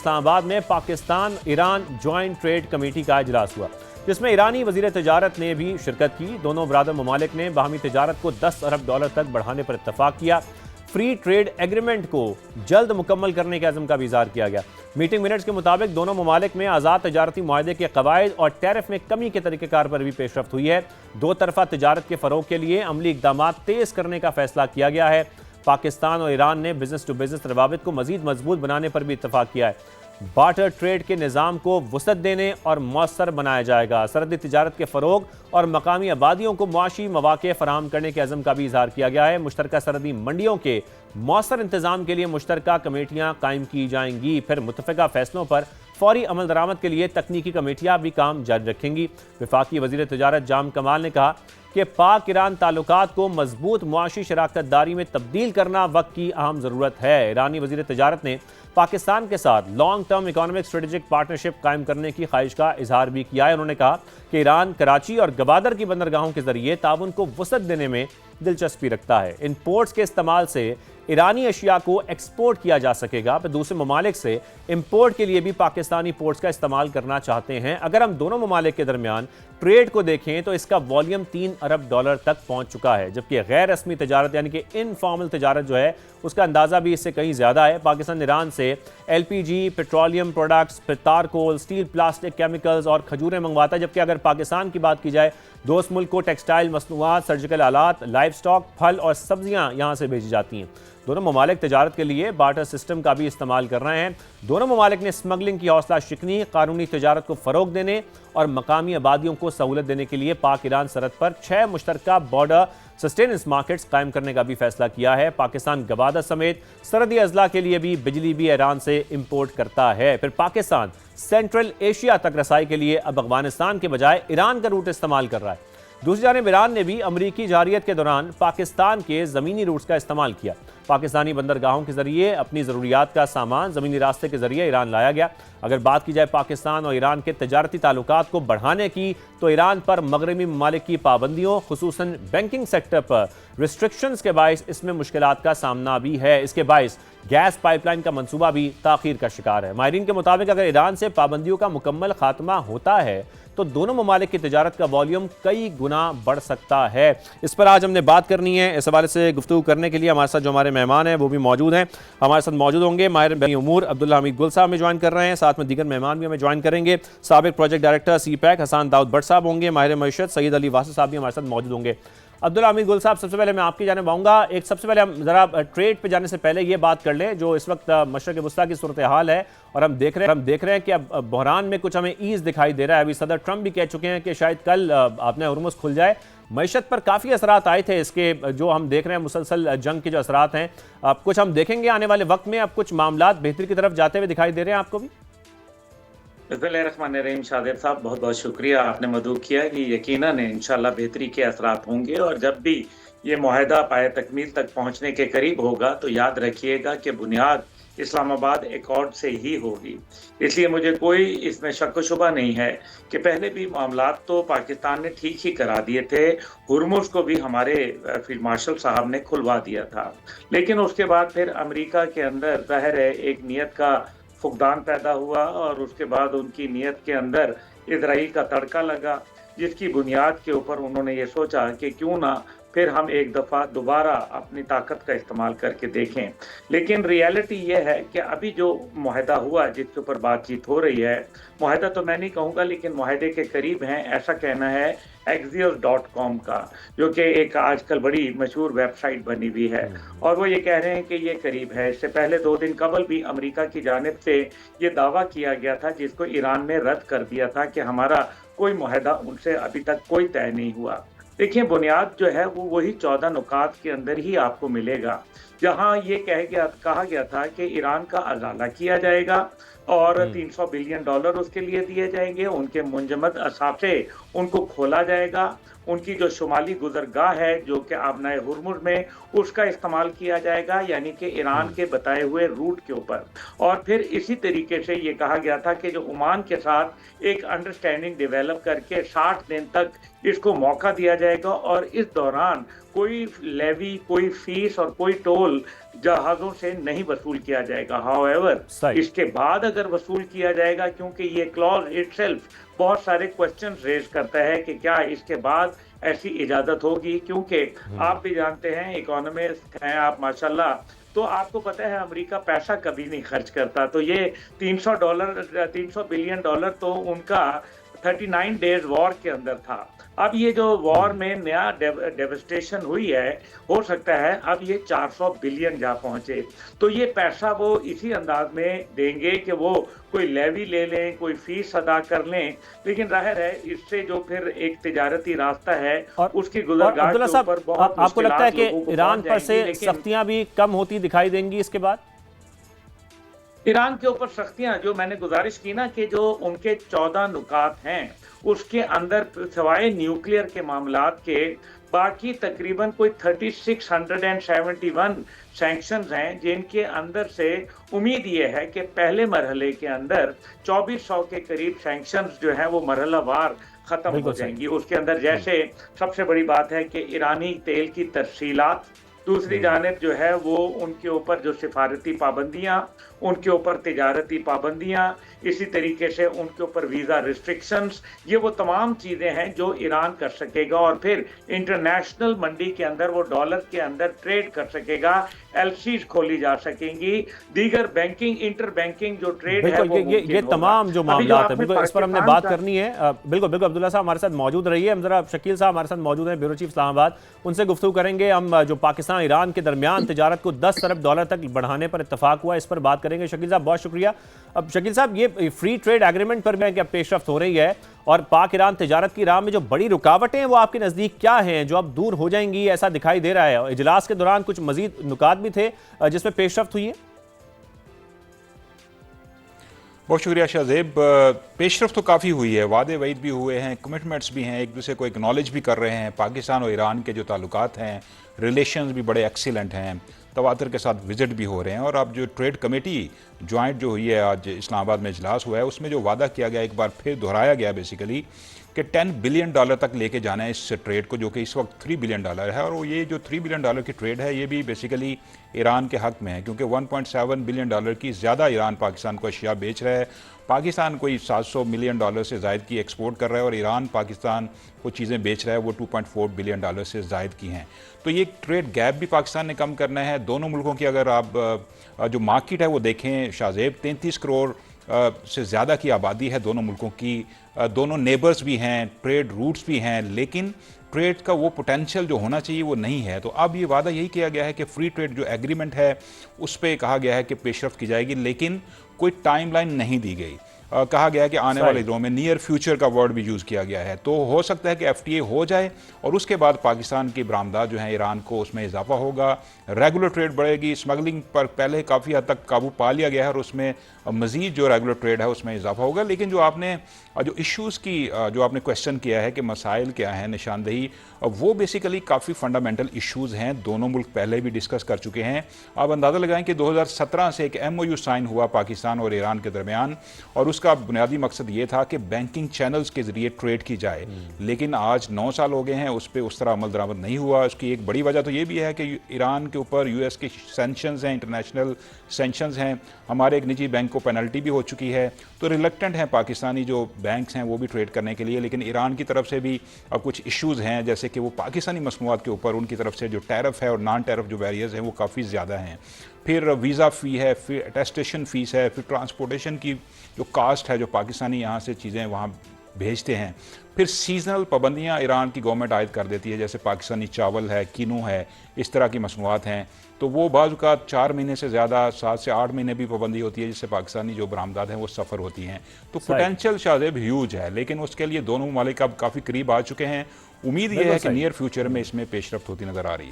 इस्लामाबाद में Pakistan Iran joint trade committee का इजलास हुआ, जिसमें ईरानी वजीर तजारत ने भी शिरकत की। दोनों बरादर ममालिक ने बाहमी तजारत को $10 अरब तक बढ़ाने पर इत्तफाक किया। फ्री ट्रेड एग्रीमेंट को जल्द मुकम्मल करने के अज़म का भी इज़हार किया गया। मीटिंग मिनट्स के मुताबिक दोनों ममालिक में आज़ाद तजारती मुआहदे के कवायद और टैरिफ में कमी के तरीक़ेकार पर भी पेशरफ्त हुई है। दो तरफ़ा तजारत के फ़रोग़ के लिए अमली इक़दाम तेज़ करने का फैसला किया गया है। पाकिस्तान और ईरान ने बिजनेस टू बिजनेस रवाबित को मज़ीद मजबूत बनाने पर भी इत्तफाक किया है। बार्टर ट्रेड के निज़ाम को वसअत देने और मौसर बनाया जाएगा। सरहदी तिजारत के फ़रोग़ और मकामी आबादियों को मुआशी मौक़े फ़राहम करने के अज़म का भी इज़हार किया गया है। मुश्तरका सरहदी मंडियों के मौसर इंतज़ाम के लिए मुश्तरका कमेटियाँ कायम की जाएंगी। फिर मुतफ़िक़ा फ़ैसलों पर फौरी अमल दरामद के लिए तकनीकी कमेटियाँ भी काम जारी रखेंगी। वफाकी वज़ीर तजारत जाम कमाल ने कहा कि पाक ईरान ताल्लुकात को मजबूत मुआशी शराकत दारी में तब्दील करना वक्त की अहम ज़रूरत है। ईरानी वज़ीर तजारत ने पाकिस्तान के साथ long term economic strategic partnership कायम करने की ख्वाहिश का इजहार भी किया है। उन्होंने कहा कि ईरान कराची और गवादर की बंदरगाहों के जरिए ताउन को वसअत देने में दिलचस्पी रखता है। इन पोर्ट्स के इस्तेमाल से ईरानी अशिया को एक्सपोर्ट किया जा सकेगा। फिर दूसरे ममालिक से इम्पोर्ट के लिए भी पाकिस्तानी पोर्ट्स का इस्तेमाल करना चाहते हैं। अगर हम दोनों ममालिक के दरमियान ट्रेड को देखें तो इसका वॉल्यूम $3 अरब तक पहुंच चुका है, जबकि गैर रस्मी तजारत यानी कि इनफॉर्मल तजारत जो है उसका अंदाज़ा भी इससे कहीं ज़्यादा है। पाकिस्तान ईरान से LPG, पेट्रोलियम प्रोडक्ट्स, फिर तारकोल, स्टील, प्लास्टिक, केमिकल्स और खजूरें मंगवाता है। जबकि अगर पाकिस्तान की बात की जाए, दोस्त मुल्क को टेक्सटाइल मसनूआत, सर्जिकल आलात, लाइफ स्टॉक, फल और सब्जियाँ यहाँ से भेजी जाती हैं। दोनों ममालिक तजारत के लिए बार्टर सिस्टम का भी इस्तेमाल कर रहे हैं। दोनों ममालिक ने स्मगलिंग की हौसला शिकनी, कानूनी तजारत को फ़रोग देने और मकामी आबादियों को सहूलत देने के लिए पाक ईरान सरहद पर 6 मुश्तरका बॉर्डर सस्टेनेंस मार्केट्स कायम करने का भी फैसला किया है। पाकिस्तान गवादर समेत सरहदी अजला के लिए भी बिजली भी ईरान से इम्पोर्ट करता है। फिर पाकिस्तान सेंट्रल एशिया तक रसाई के लिए अब अफगानिस्तान के बजाय ईरान का रूट इस्तेमाल कर रहा है। दूसरी जानिब ईरान ने भी अमरीकी जारियत के दौरान पाकिस्तान के ज़मीनी रूट्स का इस्तेमाल किया। पाकिस्तानी बंदरगाहों के जरिए अपनी ज़रूरियात का सामान ज़मीनी रास्ते के जरिए ईरान लाया गया। अगर बात की जाए पाकिस्तान और ईरान के तजारती ताल्लुकात को बढ़ाने की, तो ईरान पर मगरबी ममालिक की पाबंदियों, खुसूसन बैंकिंग सेक्टर पर रिस्ट्रिक्शंस के बायस इसमें मुश्किलात का सामना भी है। इसके बायस गैस पाइपलाइन का मंसूबा भी ताख़ीर का शिकार है। माहिरीन के मुताबिक अगर ईरान से पाबंदियों का मुकम्मल खात्मा होता है तो दोनों ममालिक की तजारत का वॉल्यूम कई गुना बढ़ सकता है। इस पर आज हमने बात करनी है। इस हवाले से गुफ्तगू करने के लिए हमारे साथ जो हमारे मेहमान हैं वो भी मौजूद हैं। हमारे साथ मौजूद होंगे माहिर बनी उमूर अब्दुल्ला हमीद गुल साहब में ज्वाइन कर रहे हैं। साथ में दीगर मेहमान भी हमें ज्वाइन करेंगे। साबिक project director CPEC Hassan Daud Butt sahab होंगे। माहिर मईशत सईद अली वासिफ साहब भी हमारे साथ मौजूद होंगे। अब्दुल्ला हमीद गुल साहब, सबसे पहले मैं आपकी जानिब आऊँगा। एक सबसे पहले हम ज़रा ट्रेड पे जाने से पहले ये बात कर लें जो इस वक्त मशरक़ वस्ता की सूरत हाल है, और हम देख रहे हैं कि अब बहरान में कुछ हमें ईज़ दिखाई दे रहा है। अभी सदर ट्रंप भी कह चुके हैं कि शायद कल आपने हुर्मुज़ खुल जाए। मईशत पर काफ़ी असरात आए थे इसके, जो हम देख रहे हैं मुसलसल जंग के जो असरात हैं, अब कुछ हम देखेंगे आने वाले वक्त में, अब कुछ मामलात बेहतरी की तरफ जाते हुए दिखाई दे रहे हैं आपको भी? बिस्मिल्लाहिर्रहमानिर्रहीम। शादिर साहब, बहुत बहुत शुक्रिया, आपने मदऊ किया कि यकीनन इंशाल्लाह बेहतरी के असरात होंगे। और जब भी ये मुआहदा पाए तकमील तक पहुंचने के करीब होगा तो याद रखिएगा कि बुनियाद इस्लामाबाद एकॉर्ड से ही होगी। इसलिए मुझे कोई इसमें शक शुबा नहीं है कि पहले भी मामलात तो पाकिस्तान ने ठीक ही करा दिए थे। हुर्मुज़ को भी हमारे फील्ड मार्शल साहब ने खुलवा दिया था, लेकिन उसके बाद फिर अमेरिका के अंदर ज़ाहिर है एक नीयत का फुकदान पैदा हुआ और उसके बाद उनकी नीयत के अंदर इजराइल का तड़का लगा, जिसकी बुनियाद के ऊपर उन्होंने ये सोचा कि क्यों ना फिर हम एक दफ़ा दोबारा अपनी ताकत का इस्तेमाल करके देखें। लेकिन रियलिटी ये है कि अभी जो मुआहदा हुआ जिसके ऊपर बातचीत हो रही है, मुआहदा तो मैं नहीं कहूँगा लेकिन मुआहदे के करीब हैं, ऐसा कहना है Axios.com का, जो कि एक आजकल बड़ी मशहूर वेबसाइट बनी हुई है, और वो ये कह रहे हैं कि ये करीब है। इससे पहले 2 दिन कबल भी अमेरिका की जानिब से ये दावा किया गया था, जिसको ईरान ने रद्द कर दिया था कि हमारा कोई मुआहदा उनसे अभी तक कोई तय नहीं हुआ। देखिए, बुनियाद जो है वो वही 14 नुकात के अंदर ही आपको मिलेगा, जहां ये कहा गया था कि ईरान का अजाला किया जाएगा और $300 बिलियन उसके लिए दिए जाएंगे, उनके मुंजमद असाफे उनको खोला जाएगा, उनकी जो शुमाली गुजरगाह है जो कि आबनाए हुर्मुज़ में, उसका इस्तेमाल किया जाएगा, यानी कि ईरान के बताए हुए रूट के ऊपर। और फिर इसी तरीके से ये कहा गया था कि जो ओमान के साथ एक अंडरस्टैंडिंग डेवलप करके 60 दिन तक इसको मौका दिया जाएगा, और इस दौरान कोई लेवी, कोई फीस और कोई टोल टोल जहाज़ों से नहीं वसूल किया जाएगा। हाउएवर सही। इसके बाद अगर वसूल किया जाएगा, क्योंकि ये क्लॉज इटसेल्फ बहुत सारे क्वेश्चंस रेज करता है कि क्या इसके बाद ऐसी इजाज़त होगी, क्योंकि आप भी जानते हैं, इकोनॉमिस्ट हैं आप माशाल्लाह, तो आपको पता है अमेरिका पैसा कभी नहीं खर्च करता। तो ये $300 बिलियन तो उनका 39 डेज वॉर के अंदर था। अब ये जो वॉर में नया डेवस्टेशन हुई है, हो सकता है अब ये 400 बिलियन जा पहुंचे। तो ये पैसा वो इसी अंदाज में देंगे कि वो कोई लेवी ले लें, कोई फीस अदा कर लें, लेकिन जाहिर है इससे जो फिर एक तिजारती रास्ता है उसकी गुजरगाह के ऊपर बहुत आपको लगता है कि मुश्किलात ईरान पर से लेकिन सख्तियां भी कम होती दिखाई देंगी इसके बाद? ईरान के ऊपर सख्तियां, जो मैंने गुजारिश की ना कि जो उनके 14 नुकात हैं उसके अंदर सिवाय न्यूक्लियर के मामलात के बाकी तकरीबन कोई 3671 सैंक्शंस हैं, जिनके अंदर से उम्मीद ये है कि पहले मरहले के अंदर 2400 के करीब सैंक्शंस जो है वो मरहलावार खत्म हो जाएंगी। उसके अंदर जैसे सबसे बड़ी बात है कि ईरानी तेल की तरसीलात, दूसरी जानिब जो है वो उनके ऊपर जो सिफारती पाबंदियां, उनके ऊपर तिजारती पाबंदियां, इसी तरीके से उनके ऊपर वीज़ा रिस्ट्रिक्शंस, ये वो तमाम चीज़ें हैं जो ईरान कर सकेगा और फिर इंटरनेशनल मंडी के अंदर वो डॉलर के अंदर ट्रेड कर सकेगा, एलसीज खोली जा सकेंगी, दीगर बैंकिंग इंटर बैंकिंग जो ट्रेड है वो ये तमाम जो मामला है, बिल्कुल इस पर हमने बात करनी है। बिल्कुल बिल्कुल अब्दुल्ला साहब हमारे साथ मौजूद रहिए। हम जरा शकील साहब हमारे साथ मौजूद हैं, ब्यूरो चीफ इस्लामाबाद, उनसे गुफ्तगू करेंगे। हम जो पाकिस्तान ईरान के दरमियान तिजारत को 10 अरब डॉलर तक बढ़ाने पर इत्तफाक हुआ, इस पर बात करेंगे। शकील साहब बहुत शुक्रिया। अब शकील साहब, ये फ्री ट्रेड एग्रीमेंट पर क्या पेशरफ्त हो रही है और पाक ईरान तिजारत की राह में जो बड़ी रुकावटें हैं वो आपके नज़दीक क्या हैं जो अब दूर हो जाएंगी, ऐसा दिखाई दे रहा है? और इजलास के दौरान कुछ मजीद नुकात भी थे जिसमें पेशरफ्त हुई है? बहुत शुक्रिया शाहजेब। पेशरफ तो काफ़ी हुई है, वादे वईद भी हुए हैं, कमिटमेंट्स भी हैं, एक दूसरे को एक्नॉलेज भी कर रहे हैं। पाकिस्तान और ईरान के जो ताल्लुकात हैं, रिलेशंस भी बड़े एक्सीलेंट हैं, तवातर के साथ विजिट भी हो रहे हैं। और अब जो ट्रेड कमेटी जॉइंट जो हुई है, आज इस्लामाबाद में इजलास हुआ है, उसमें जो वादा किया गया एक बार फिर दोहराया गया बेसिकली कि $10 बिलियन तक लेके जाना है इस ट्रेड को, जो कि इस वक्त $3 बिलियन है। और ये जो $3 बिलियन की ट्रेड है ये भी बेसिकली ईरान के हक में है, क्योंकि $1.7 बिलियन की ज़्यादा ईरान पाकिस्तान को अशिया बेच रहा है। पाकिस्तान कोई $700 मिलियन से ज़ायद की एक्सपोर्ट कर रहा है और ईरान पाकिस्तान को चीज़ें बेच रहा है वो $2.4 बिलियन से ज़ायद की हैं। तो ये ट्रेड गैप भी पाकिस्तान ने कम करना है। दोनों मुल्कों की अगर आप जो मार्केट है वो देखें शाहजेब, 33 करोड़ से ज़्यादा की आबादी है दोनों मुल्कों की, दोनों नेबर्स भी हैं, ट्रेड रूट्स भी हैं, लेकिन ट्रेड का वो पोटेंशियल जो होना चाहिए वो नहीं है। तो अब ये वादा यही किया गया है कि फ्री ट्रेड जो एग्रीमेंट है उस पर कहा गया है कि पेशरफ्त की जाएगी, लेकिन कोई टाइमलाइन नहीं दी गई। कहा गया है कि आने वाले दिनों में, नियर फ्यूचर का वर्ड भी यूज़ किया गया है। तो हो सकता है कि FTA हो जाए और उसके बाद पाकिस्तान की बरामदात जो है ईरान को उसमें इजाफा होगा, रेगुलर ट्रेड बढ़ेगी, स्मगलिंग पर पहले काफ़ी हद तक काबू पा लिया गया है और उसमें मज़ीद जो रेगुलर ट्रेड है उसमें इजाफा होगा। लेकिन जो आपने जो इश्यूज़ की जो आपने क्वेश्चन किया है कि मसाइल क्या हैं, निशानदेही, वो बेसिकली काफ़ी फंडामेंटल इश्यूज़ हैं, दोनों मुल्क पहले भी डिस्कस कर चुके हैं। आप अंदाज़ा लगाएं कि 2017 से एक MOU साइन हुआ पाकिस्तान और ईरान के दरमियान, और उसका बुनियादी मकसद ये था कि बैंकिंग चैनल्स के ज़रिए ट्रेड की जाए। लेकिन आज 9 साल हो गए हैं, उस पर उस तरह अमल दरामद नहीं हुआ। उसकी एक बड़ी वजह तो ये भी है कि ईरान के ऊपर US के सेंक्शंस हैं, इंटरनेशनल सेंक्शंस हैं, हमारे एक निजी बैंक को पेनल्टी भी हो चुकी है। तो रिलक्टेंट हैं पाकिस्तानी जो बैंक्स हैं वो भी ट्रेड करने के लिए। लेकिन ईरान की तरफ से भी अब कुछ इश्यूज़ हैं, जैसे कि वो पाकिस्तानी मसनूआत के ऊपर उनकी तरफ से जो टैरिफ है और नॉन टैरिफ जो बैरियर्स हैं वो काफ़ी ज़्यादा हैं। फिर वीज़ा फ़ी है, फिर अटेस्टेशन फ़ीस है, फिर ट्रांसपोर्टेशन की जो कास्ट है, जो पाकिस्तानी यहाँ से चीज़ें वहाँ भेजते हैं, फिर सीजनल पाबंदियाँ ईरान की गवर्नमेंट आयद कर देती है, जैसे पाकिस्तानी चावल है, कीनू है, इस तरह की मसनूआत हैं। तो वो बाज़ का 4 महीने से ज़्यादा, 7 से 8 महीने भी पाबंदी होती है, जिससे पाकिस्तानी जो बरामदात हैं वो सफ़र होती हैं। तो पोटेंशियल शायद ह्यूज है, लेकिन उसके लिए दोनों ममालिक अब काफ़ी करीब आ चुके हैं। उम्मीद ये है कि नियर फ्यूचर में इसमें पेशरफ्त होती नज़र आ रही है।